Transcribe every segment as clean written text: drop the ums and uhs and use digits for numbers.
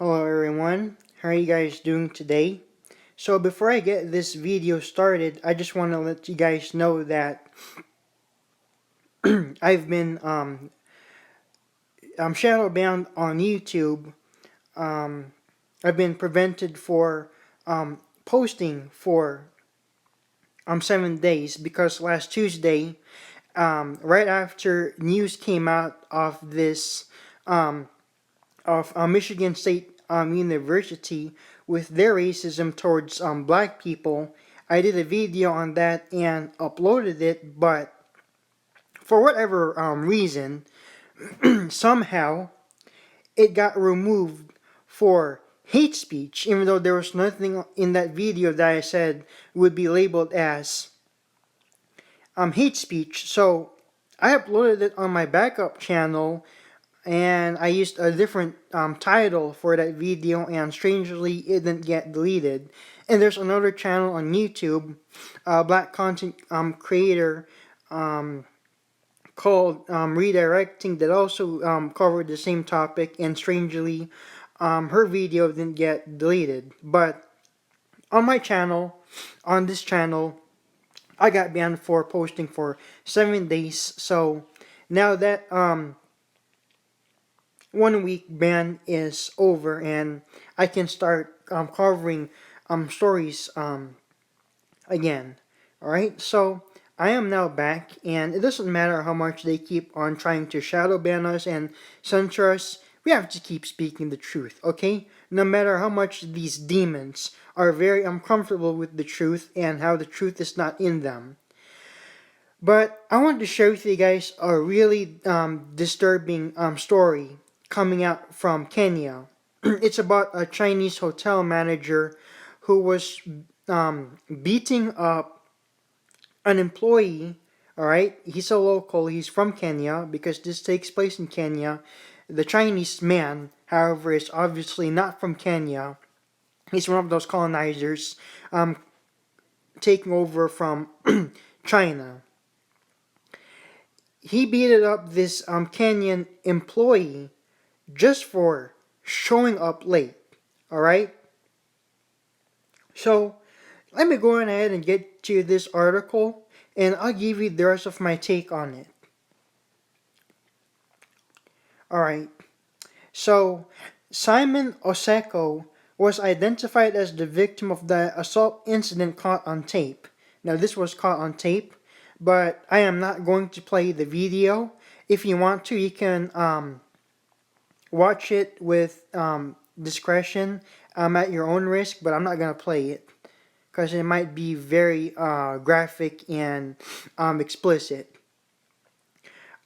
Hello everyone, how are you guys doing today? So before I get this video started, I just want to let you guys know that I've been shadow banned on YouTube. Um, I've been prevented for posting for 7 days because last Tuesday, right after news came out of this um, of Michigan State University with their racism towards black people. I did a video on that and uploaded it, but for whatever reason, somehow it got removed for hate speech, even though there was nothing in that video that I said would be labeled as hate speech. So I uploaded it on my backup channel and I used a different title for that video, and strangely it didn't get deleted. And there's another channel on YouTube, a black content creator called Redirecting, that also covered the same topic, and strangely her video didn't get deleted. But on my channel, on this channel, I got banned for posting for 7 days. So now that 1 week ban is over and I can start covering stories again. Alright, so I am now back, and it doesn't matter how much they keep on trying to shadow ban us and censor us, we have to keep speaking the truth, okay? No matter how much these demons are very uncomfortable with the truth and how the truth is not in them. But I wanted to share with you guys a really disturbing story coming out from Kenya. It's about a Chinese hotel manager who was beating up an employee. All right, he's a local. He's from Kenya because this takes place in Kenya. The Chinese man, however, is obviously not from Kenya. He's one of those colonizers taking over from China. He beat up this Kenyan employee just for showing up late. Alright? So, let me go ahead and get to this article, and I'll give you the rest of my take on it. Alright. So, Simon Oseko was identified as the victim of the assault incident caught on tape. Now, this was caught on tape, but I am not going to play the video. If you want to, you can watch it with discretion at your own risk, but I'm not going to play it because it might be very graphic and explicit.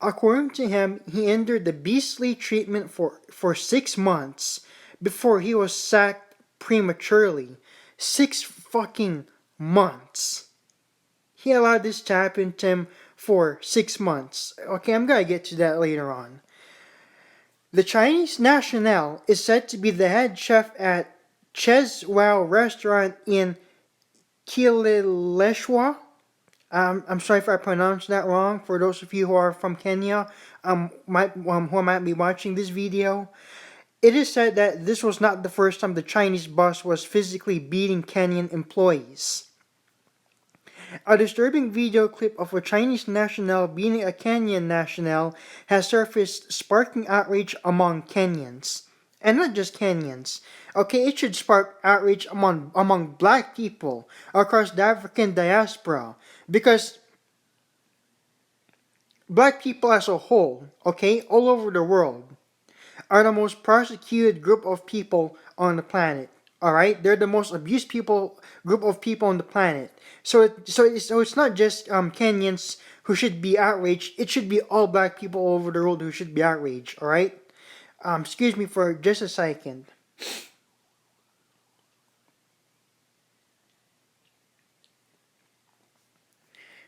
According to him, he endured the beastly treatment for 6 months before he was sacked prematurely. 6 fucking months. He allowed this to happen to him for 6 months. Okay, I'm gonna get to that later on. The Chinese national is said to be the head chef at Chezwao restaurant in Kileleshwa. I'm sorry if I pronounced that wrong. For those of you who are from Kenya, who might be watching this video, it is said that this was not the first time the Chinese boss was physically beating Kenyan employees. A disturbing video clip of a Chinese national beating a Kenyan national has surfaced, sparking outrage among Kenyans. And not just Kenyans. Okay, it should spark outrage among black people across the African diaspora. Because black people as a whole, okay, all over the world, are the most persecuted group of people on the planet. All right, they're the most abused group of people on the planet. So it's not just Kenyans who should be outraged. It should be all black people all over the world who should be outraged. All right. Excuse me for just a second.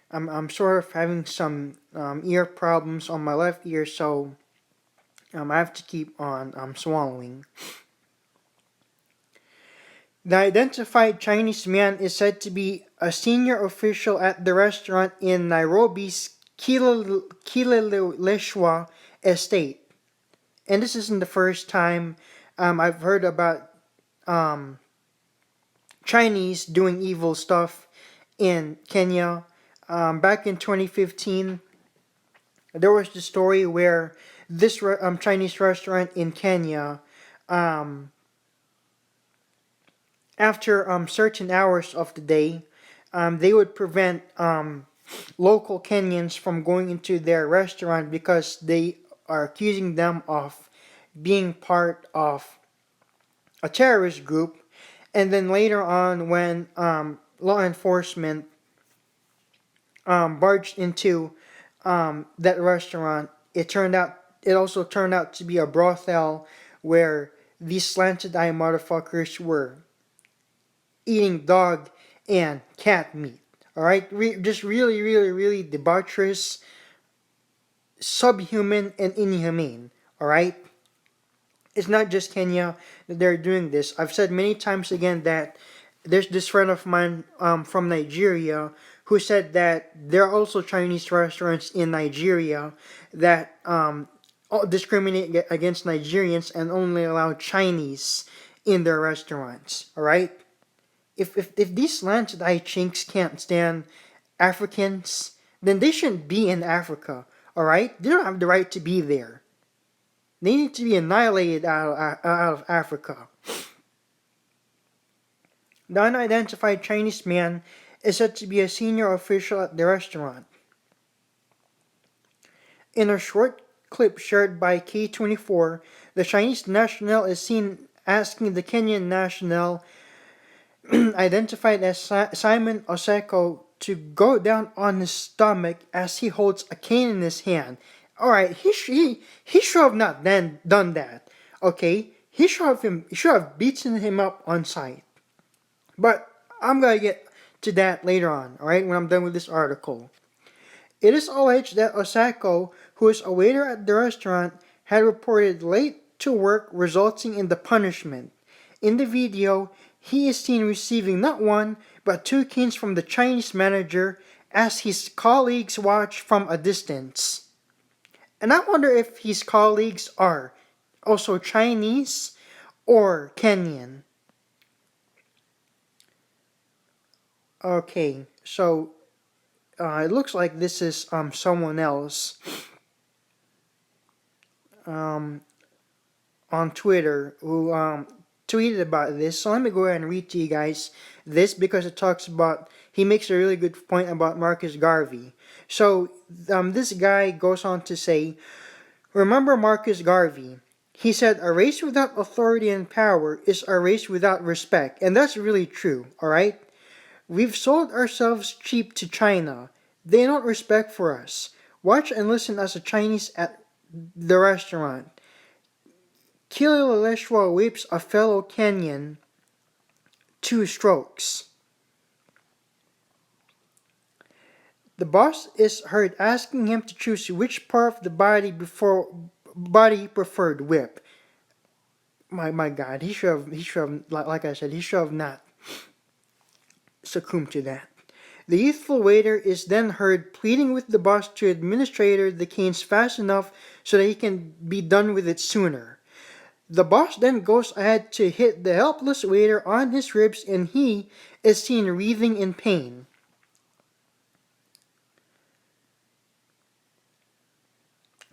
I'm sort of having some ear problems on my left ear, so I have to keep on swallowing. The identified Chinese man is said to be a senior official at the restaurant in Nairobi's Kileleshwa estate. And this isn't the first time I've heard about um, Chinese doing evil stuff in Kenya. Back in 2015, there was the story where this Chinese restaurant in Kenya, um, after certain hours of the day, they would prevent local Kenyans from going into their restaurant because they are accusing them of being part of a terrorist group. And then later on, when law enforcement barged into that restaurant, it also turned out to be a brothel where these slanted eye motherfuckers were eating dog and cat meat. All right, just really, really, really debaucherous, subhuman, and inhumane. All right, it's not just Kenya that they're doing this. I've said many times again that there's this friend of mine from Nigeria who said that there are also Chinese restaurants in Nigeria that discriminate against Nigerians and only allow Chinese in their restaurants. All right, if these slanted eye chinks can't stand Africans, then they shouldn't be in Africa. All right, they don't have the right to be there. They need to be annihilated out of Africa. The unidentified Chinese man is said to be a senior official at the restaurant. In a short clip shared by K24, the Chinese national is seen asking the Kenyan national, identified as Simon Oseko, to go down on his stomach as he holds a cane in his hand. Alright, he should have not then done that. Okay? He should have beaten him up on sight. But I'm gonna get to that later on, alright, when I'm done with this article. It is alleged that Osako, who is a waiter at the restaurant, had reported late to work, resulting in the punishment. In the video, he is seen receiving not one, but two canes from the Chinese manager as his colleagues watch from a distance. And I wonder if his colleagues are also Chinese or Kenyan. Okay, so it looks like this is someone else um, on Twitter who tweeted about this. So let me go ahead and read to you guys this because it talks about, he makes a really good point about Marcus Garvey. So this guy goes on to say, remember Marcus Garvey. He said, a race without authority and power is a race without respect. And that's really true, alright? We've sold ourselves cheap to China. They don't respect for us. Watch and listen as a Chinese at the restaurant. Kilileshwa whips a fellow Kenyan 2 strokes. The boss is heard asking him to choose which part of the body he preferred whip. My God, he should have, like I said, he should have not succumbed to that. The youthful waiter is then heard pleading with the boss to administer the canes fast enough so that he can be done with it sooner. The boss then goes ahead to hit the helpless waiter on his ribs and he is seen writhing in pain.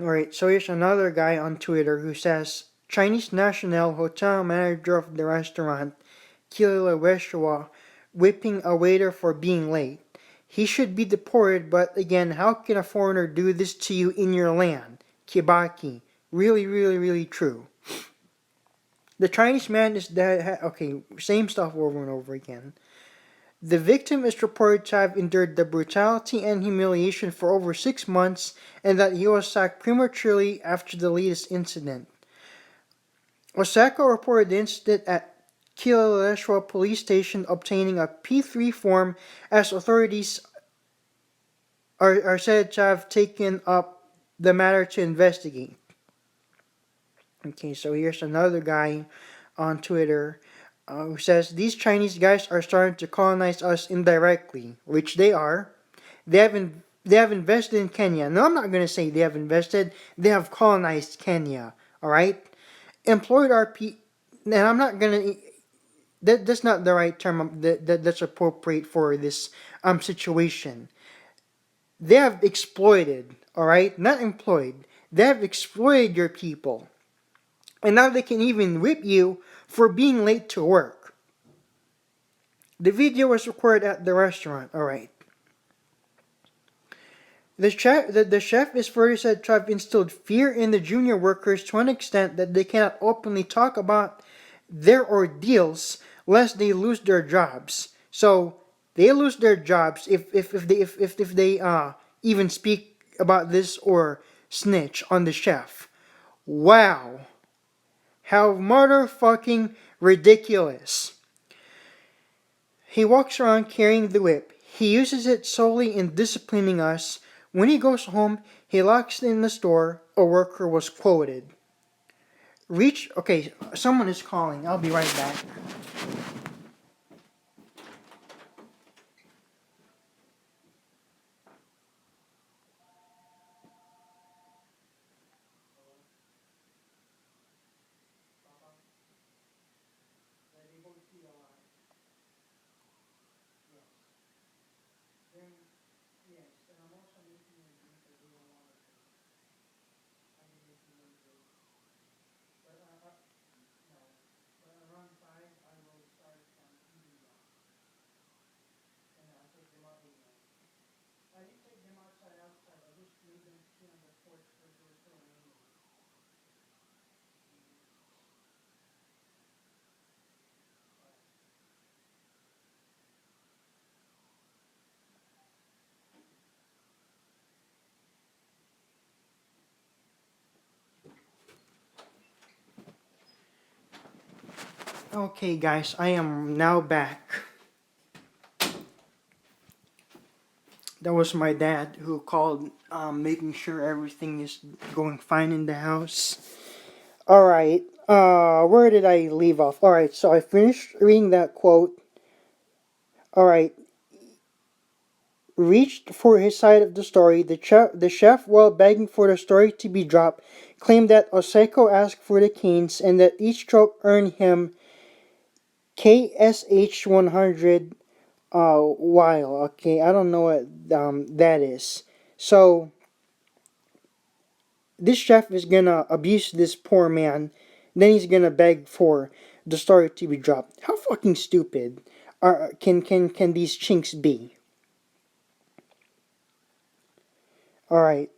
Alright, so here's another guy on Twitter who says, Chinese national hotel manager of the restaurant, Kilileshwa, whipping a waiter for being late. He should be deported, but again, how can a foreigner do this to you in your land? Kibaki. Really, really, really true. The Chinese man is dead. Okay, same stuff over and over again. The victim is reported to have endured the brutality and humiliation for over 6 months and that he was sacked prematurely after the latest incident. Osaka reported the incident at Kilileshwa police station, obtaining a P3 form as authorities are said to have taken up the matter to investigate. Okay, so here's another guy on Twitter who says, these Chinese guys are starting to colonize us indirectly, which they are. They have invested in Kenya. No, I'm not going to say they have invested. They have colonized Kenya, all right? Employed our and I'm not gonna. That's not the right term that's appropriate for this situation. They have exploited, all right, not employed. They have exploited your people, and now they can even whip you for being late to work. The video was recorded at the restaurant, all right. The chef is further said to have instilled fear in the junior workers to an extent that they cannot openly talk about their ordeals lest they lose their jobs. So they lose their jobs if they even speak about this or snitch on the chef. Wow, how motherfucking ridiculous! He walks around carrying the whip. He uses it solely in disciplining us. When he goes home, he locks it in the store. A worker was quoted. Okay, someone is calling. I'll be right back. Okay, guys, I am now back. That was my dad who called, making sure everything is going fine in the house. All right. Where did I leave off? All right. So I finished reading that quote. All right. Reached for his side of the story. The chef, while begging for the story to be dropped, claimed that Oseko asked for the canes and that each stroke earned him KSH 100 while. Okay, I don't know what that is. So this chef is gonna abuse this poor man. Then he's gonna beg for the story to be dropped. How fucking stupid can these chinks be? All right.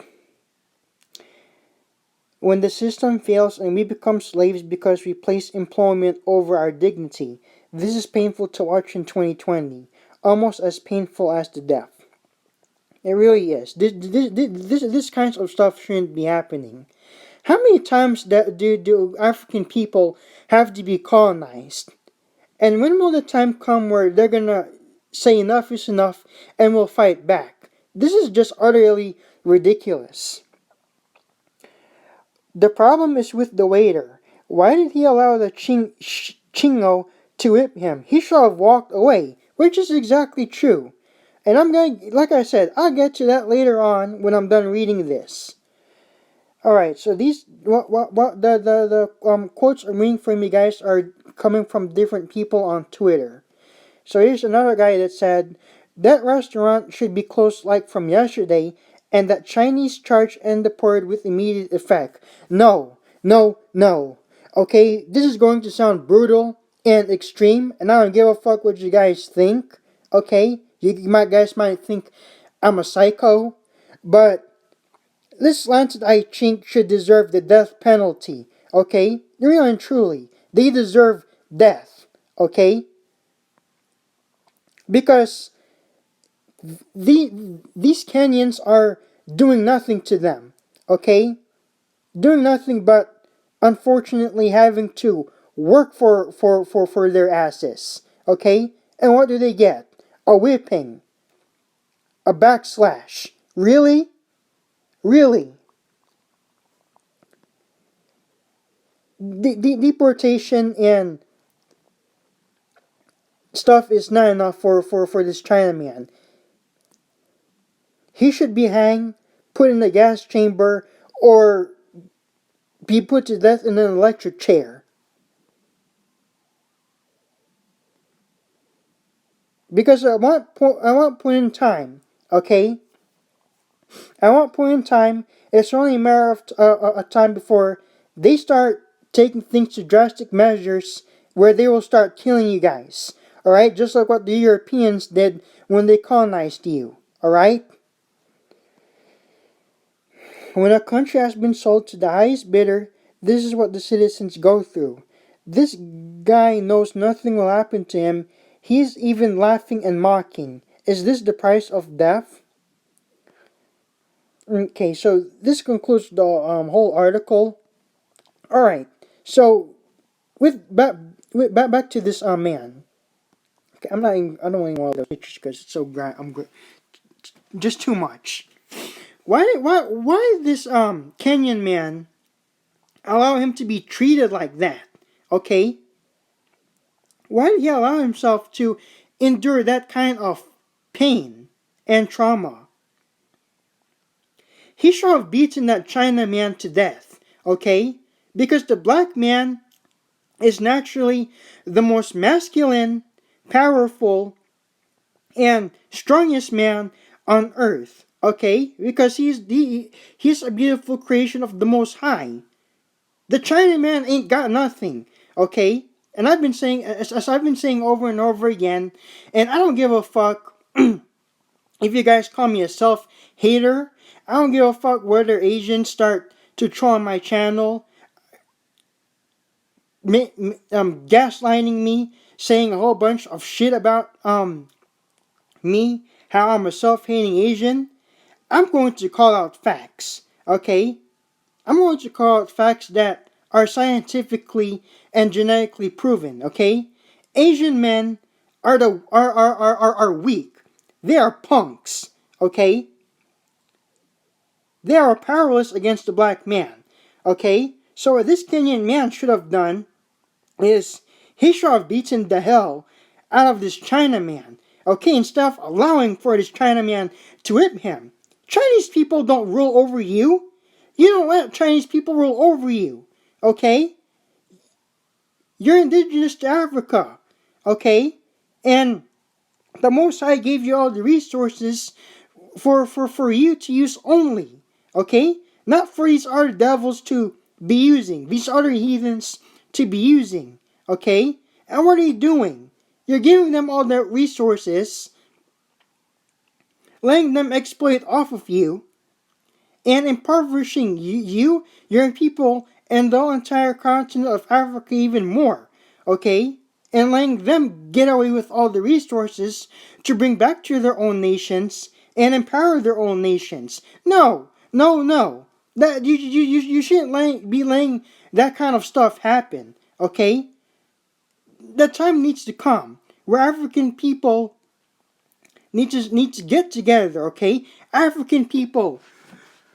When the system fails and we become slaves because we place employment over our dignity, this is painful to watch in 2020, almost as painful as the death. It really is. This kinds of stuff shouldn't be happening. How many times do African people have to be colonized? And when will the time come where they're gonna say enough is enough and will fight back? This is just utterly ridiculous. The problem is with the waiter. Why did he allow the chingo to whip him? He should have walked away, which is exactly true. And I'm going, like I said, I'll get to that later on when I'm done reading this. All right, so these what the quotes I'm reading from you guys are coming from different people on Twitter. So here's another guy that said that restaurant should be closed like from yesterday, and that Chinese charge and deported with immediate effect. No, no, no. Okay, this is going to sound brutal and extreme, and I don't give a fuck what you guys think. Okay, guys might think I'm a psycho, but this Lancet I Chink should deserve the death penalty, okay? Really and truly, they deserve death, okay? Because these Kenyans are doing nothing to them, okay? Doing nothing but, unfortunately, having to work for their asses, okay? And what do they get? A whipping, a backslash. Really? Really? Deportation and stuff is not enough for this Chinaman. He should be hanged, put in a gas chamber, or be put to death in an electric chair. Because at one point in time, okay, at one point in time, it's only a matter of a time before they start taking things to drastic measures where they will start killing you guys. All right, just like what the Europeans did when they colonized you. All right. When a country has been sold to the highest bidder, this is what the citizens go through. This guy knows nothing will happen to him. He's even laughing and mocking. Is this the price of death? Okay, so this concludes the whole article. All right, so back to this man. Okay, I don't even want the pictures because it's so just too much. Why this Kenyan man allow him to be treated like that? Okay, why did he allow himself to endure that kind of pain and trauma? He should have beaten that China man to death, okay? Because the black man is naturally the most masculine, powerful, and strongest man on earth, okay? Because he's a beautiful creation of the Most High. The China man ain't got nothing, okay? And I've been saying, as I've been saying over and over again, and I don't give a fuck if you guys call me a self-hater. I don't give a fuck whether Asians start to troll on my channel, gaslighting me, saying a whole bunch of shit about me, how I'm a self-hating Asian. I'm going to call out facts, okay? I'm going to call out facts that are scientifically and genetically proven, okay? Asian men are weak. They are punks, okay? They are powerless against the black man, okay? So what this Kenyan man should have done is he should have beaten the hell out of this Chinaman, okay? Instead of allowing for this Chinaman to whip him. Chinese people don't rule over you. You don't let Chinese people rule over you, okay? You're indigenous to Africa, okay? And the Most High gave you all the resources for you to use only, okay? Not for these other devils to be using, these other heathens to be using, okay? And what are you doing? You're giving them all their resources, letting them exploit off of you, and impoverishing your people, and the entire continent of Africa even more, okay? And letting them get away with all the resources to bring back to their own nations and empower their own nations. No, no, no. That you shouldn't be letting that kind of stuff happen, okay? The time needs to come where African people need to get together, okay? African people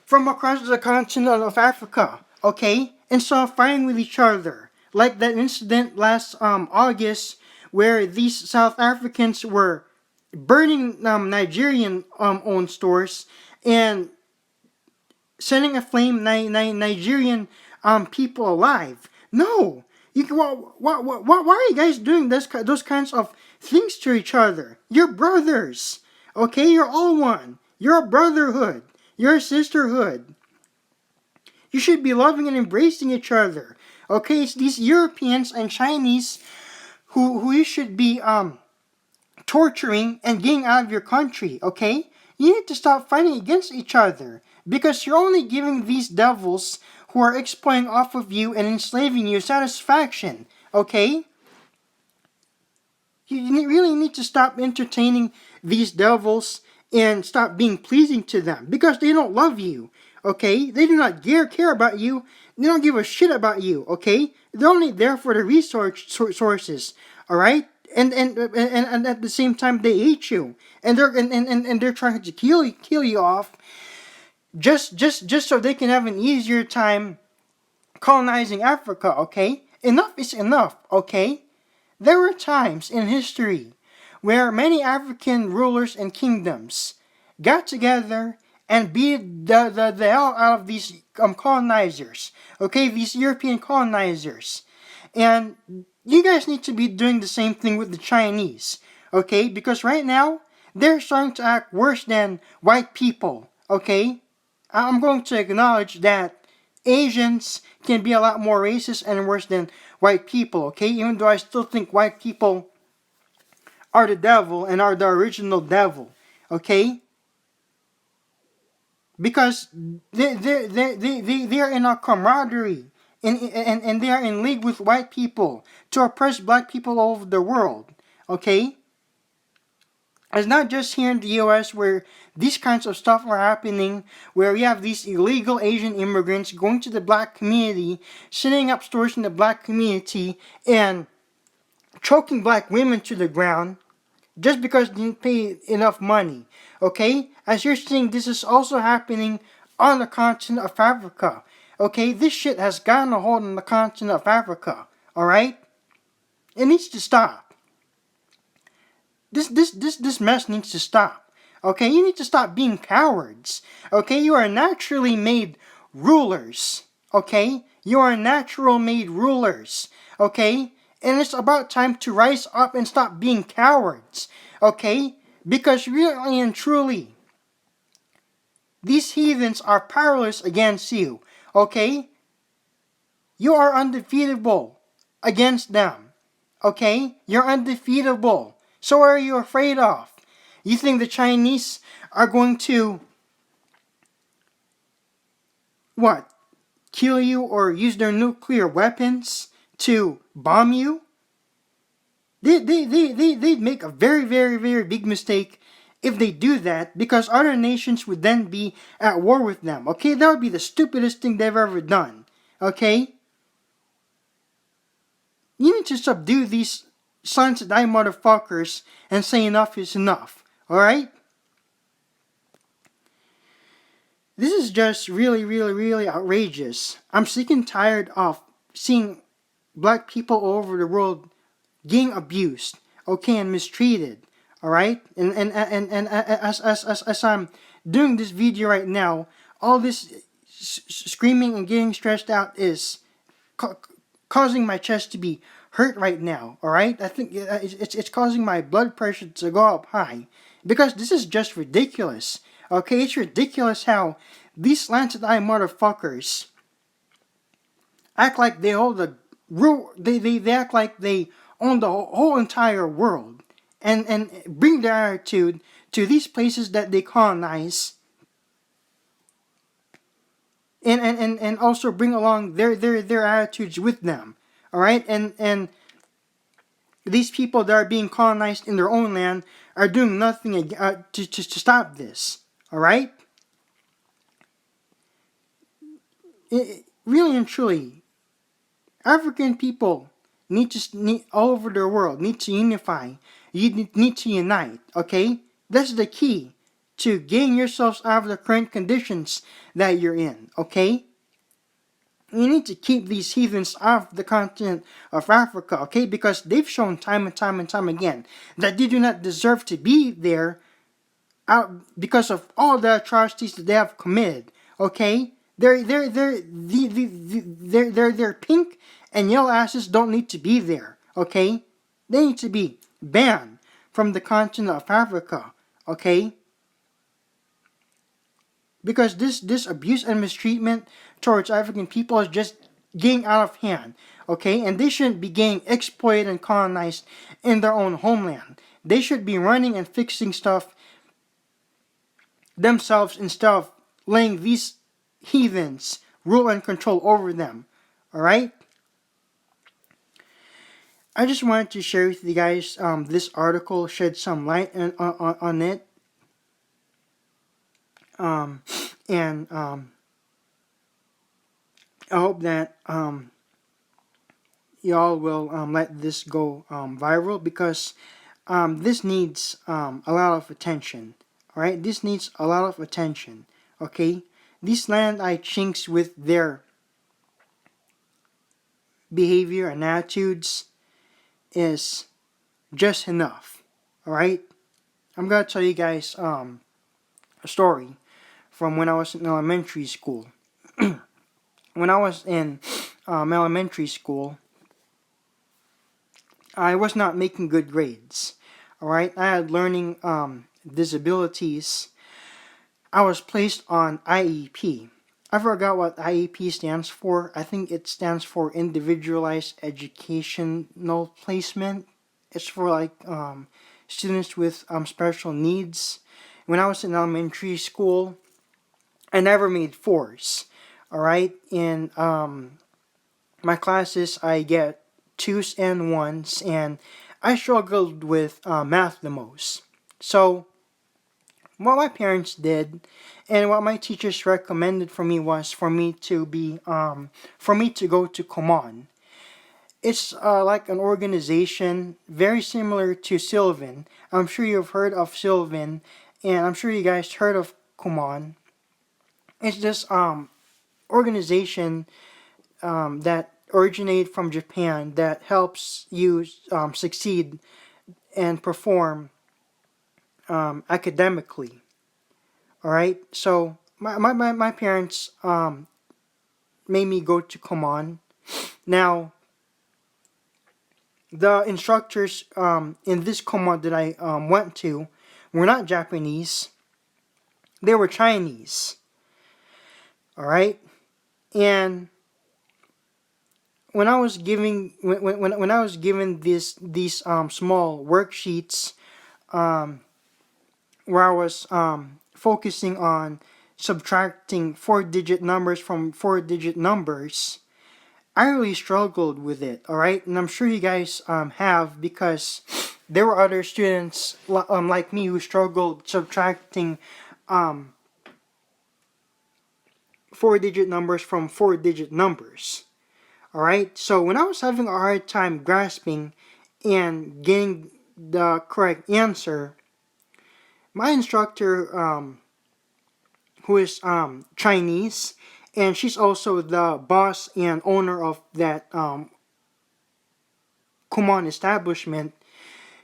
from across the continent of Africa, okay, and start fighting with each other. Like that incident last August where these South Africans were burning Nigerian owned stores and setting aflame Nigerian people alive. No, you can, why are you guys doing those kinds of things to each other? You're brothers, okay? You're all one. You're a brotherhood. You're a sisterhood. You should be loving and embracing each other. Okay, it's these Europeans and Chinese who you should be torturing and getting out of your country, okay? You need to stop fighting against each other because you're only giving these devils who are exploiting off of you and enslaving you satisfaction, okay? You really need to stop entertaining these devils and stop being pleasing to them because they don't love you, okay? They do not care about you. They don't give a shit about you, okay? They're only there for the sources, all right? And at the same time they hate you and they're trying to kill you off just so they can have an easier time colonizing Africa, okay? Enough is enough, okay? There were times in history where many African rulers and kingdoms got together and beat the hell out of these colonizers, okay, these European colonizers. And you guys need to be doing the same thing with the Chinese, okay? Because right now, they're starting to act worse than white people, okay? I'm going to acknowledge that Asians can be a lot more racist and worse than white people, okay? Even though I still think white people are the devil and are the original devil, okay? Because they are in a camaraderie and they are in league with white people to oppress black people all over the world, okay? It's not just here in the US where these kinds of stuff are happening, where we have these illegal Asian immigrants going to the black community, setting up stores in the black community, and choking black women to the ground just because they didn't pay enough money. Okay? As you're seeing, this is also happening on the continent of Africa. Okay? This shit has gotten a hold on the continent of Africa. Alright? It needs to stop. This mess needs to stop. Okay? You need to stop being cowards. Okay? You are naturally made rulers. Okay? You are natural made rulers. Okay? And it's about time to rise up and stop being cowards. Okay? Because really and truly, these heathens are powerless against you. Okay? You are undefeatable against them. Okay? You're undefeatable. So what are you afraid of? You think the Chinese are going to, what, kill you or use their nuclear weapons to bomb you? They'd make a very, very, very big mistake if they do that, because other nations would then be at war with them. Okay? That would be the stupidest thing they've ever done. Okay? You need to subdue these sons of die motherfuckers and say enough is enough. Alright? This is just really, really, really outrageous. I'm sick and tired of seeing black people all over the world getting abused, okay, and mistreated. Alright? And as I'm doing this video right now, all this screaming and getting stressed out is causing my chest to be hurt right now. Alright? I think it's causing my blood pressure to go up high. Because this is just ridiculous. Okay? It's ridiculous how these slanted eye motherfuckers act like they hold the they act like they own the whole entire world, and bring their attitude to these places that they colonize, and also bring along their attitudes with them. Alright? And these people that are being colonized in their own land are doing nothing to stop this. Alright? Really and truly, African people need all over the world need to unify. You need to unite. Okay, that's the key to getting yourselves out of the current conditions that you're in. Okay, you need to keep these heathens off the continent of Africa. Okay, because they've shown time and time and time again that they do not deserve to be there, out because of all the atrocities that they have committed. Okay, their pink and yellow asses don't need to be there. Okay, they need to be banned from the continent of Africa. Okay, because this abuse and mistreatment towards African people is just getting out of hand. Okay, and they shouldn't be getting exploited and colonized in their own homeland. They should be running and fixing stuff themselves instead of letting these heathens rule and control over them. Alright? I just wanted to share with you guys this article, shed some light on it. And I hope that y'all will let this go viral, because this needs a lot of attention. Alright? This needs a lot of attention. Okay? These land-eye chinks with their behavior and attitudes is just enough. Alright? I'm gonna tell you guys a story from when I was in elementary school. When I was in elementary school, I was not making good grades. All right, I had learning disabilities. I was placed on IEP. I forgot what IEP stands for. I think it stands for Individualized Educational Placement. It's for like students with special needs. When I was in elementary school, I never made fours. All right, in my classes, I get twos and ones, and I struggled with math the most. So what my parents did and what my teachers recommended for me was for me to go to Common. It's like an organization very similar to Sylvan. I'm sure you've heard of Sylvan, and I'm sure you guys heard of Common. It's this organization that originated from Japan that helps you succeed and perform academically. All right, so my parents made me go to Common. Now, the instructors in this Common that I went to were not Japanese, they were Chinese. All right, and when I was given these small worksheets where I was focusing on subtracting four-digit numbers from four-digit numbers, I really struggled with it. All right, and I'm sure you guys have, because there were other students like me who struggled subtracting um, four-digit numbers from four-digit numbers. All right, so when I was having a hard time grasping and getting the correct answer, my instructor, who is Chinese, and she's also the boss and owner of that Kumon establishment,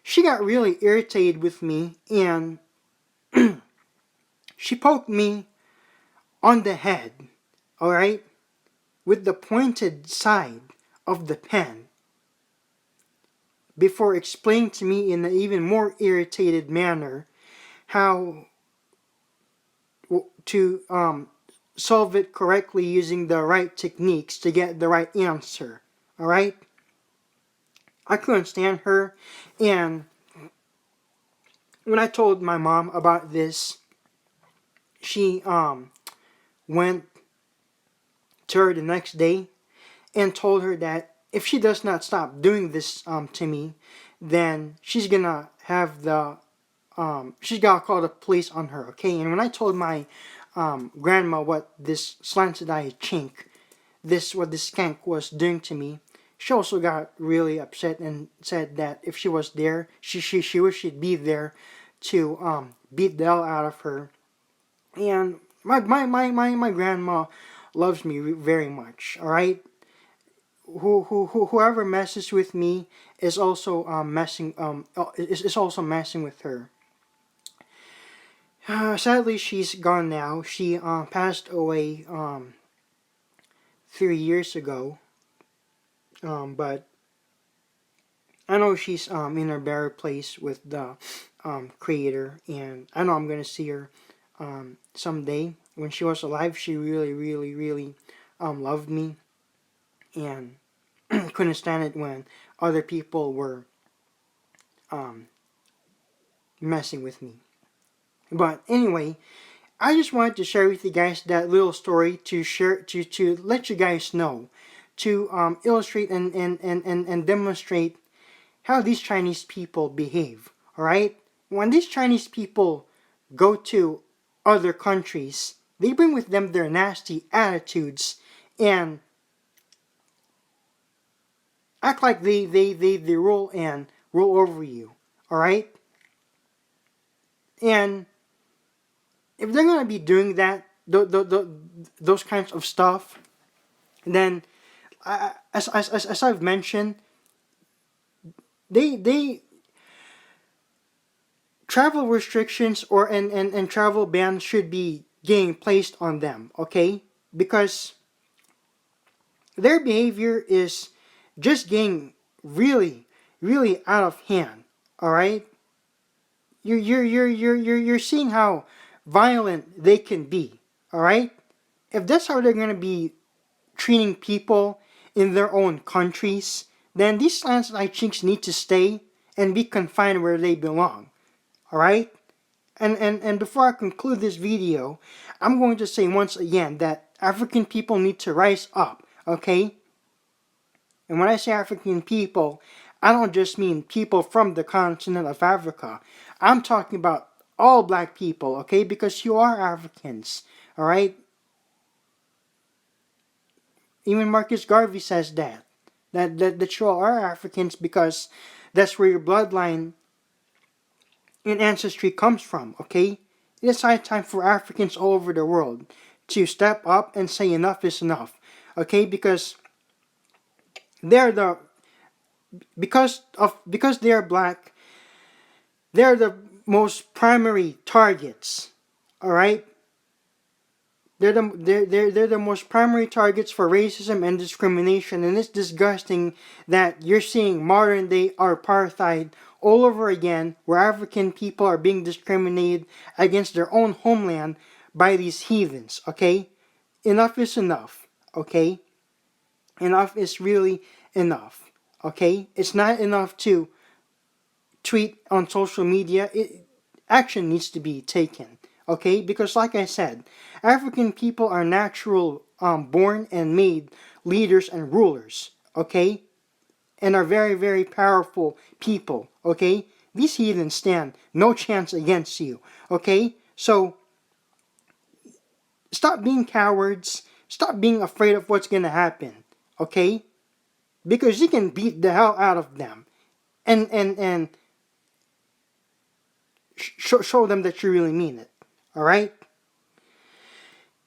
she got really irritated with me, and she poked me on the head, all right, with the pointed side of the pen, before explaining to me in an even more irritated manner how to solve it correctly using the right techniques to get the right answer. All right? I couldn't stand her, and when I told my mom about this, she went to her the next day and told her that if she does not stop doing this to me, then she's gonna call the police on her. Okay? And when I told my grandma what this slanted eye chink, what this skank was doing to me, she also got really upset and said that if she was there, she wished she'd be there to beat the hell out of her. And my grandma loves me very much. All right, whoever messes with me is also is also messing with her. Sadly, she's gone now. She passed away 3 years ago. But I know she's in a better place with the creator, and I know I'm gonna see her someday. When she was alive, she really, really, really loved me, and couldn't stand it when other people were um, messing with me. But anyway, I just wanted to share with you guys that little story to share to let you guys know, to illustrate and demonstrate how these Chinese people behave. All right, when these Chinese people go to other countries, they bring with them their nasty attitudes and act like they rule over you. All right, and if they're gonna be doing that, those kinds of stuff, then as I've mentioned, they travel restrictions and travel bans should be getting placed on them, okay? Because their behavior is just getting really, really out of hand, all right? You're seeing how violent they can be. All right. If that's how they're gonna be treating people in their own countries, then these landslide chinks need to stay and be confined where they belong. All right. And before I conclude this video, I'm going to say once again that African people need to rise up. Okay. And when I say African people, I don't just mean people from the continent of Africa. I'm talking about all black people, okay? Because you are Africans, all right? Even Marcus Garvey says that. That you all are Africans because that's where your bloodline and ancestry comes from, okay? It is high time for Africans all over the world to step up and say enough is enough, okay? They're the because they are black, they're the most primary targets. All right, they're the most primary targets for racism and discrimination, and it's disgusting that you're seeing modern day apartheid all over again, where African people are being discriminated against their own homeland by these heathens. Okay, enough is enough. Okay, enough is really enough. Okay, it's not enough to tweet on social media. Action needs to be taken. Okay, because like I said, African people are natural born and made leaders and rulers. Okay, and are very, very powerful people. Okay, these heathens stand no chance against you. Okay, so stop being cowards. Stop being afraid of what's gonna happen. Okay, because you can beat the hell out of them, and show them that you really mean it. All right.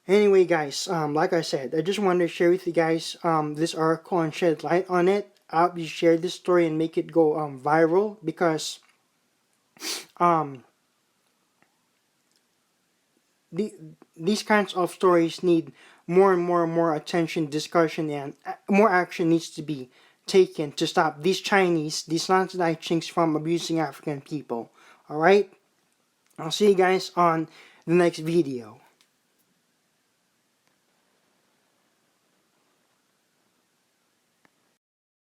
Anyway, guys, like I said, I just wanted to share with you guys this article and shed light on it. I hope you share this story and make it go viral because um, the, these kinds of stories need more and more and more attention, discussion, and more action needs to be taken to stop these Chinese, these non-tonight chinks from abusing African people. All right. I'll see you guys on the next video.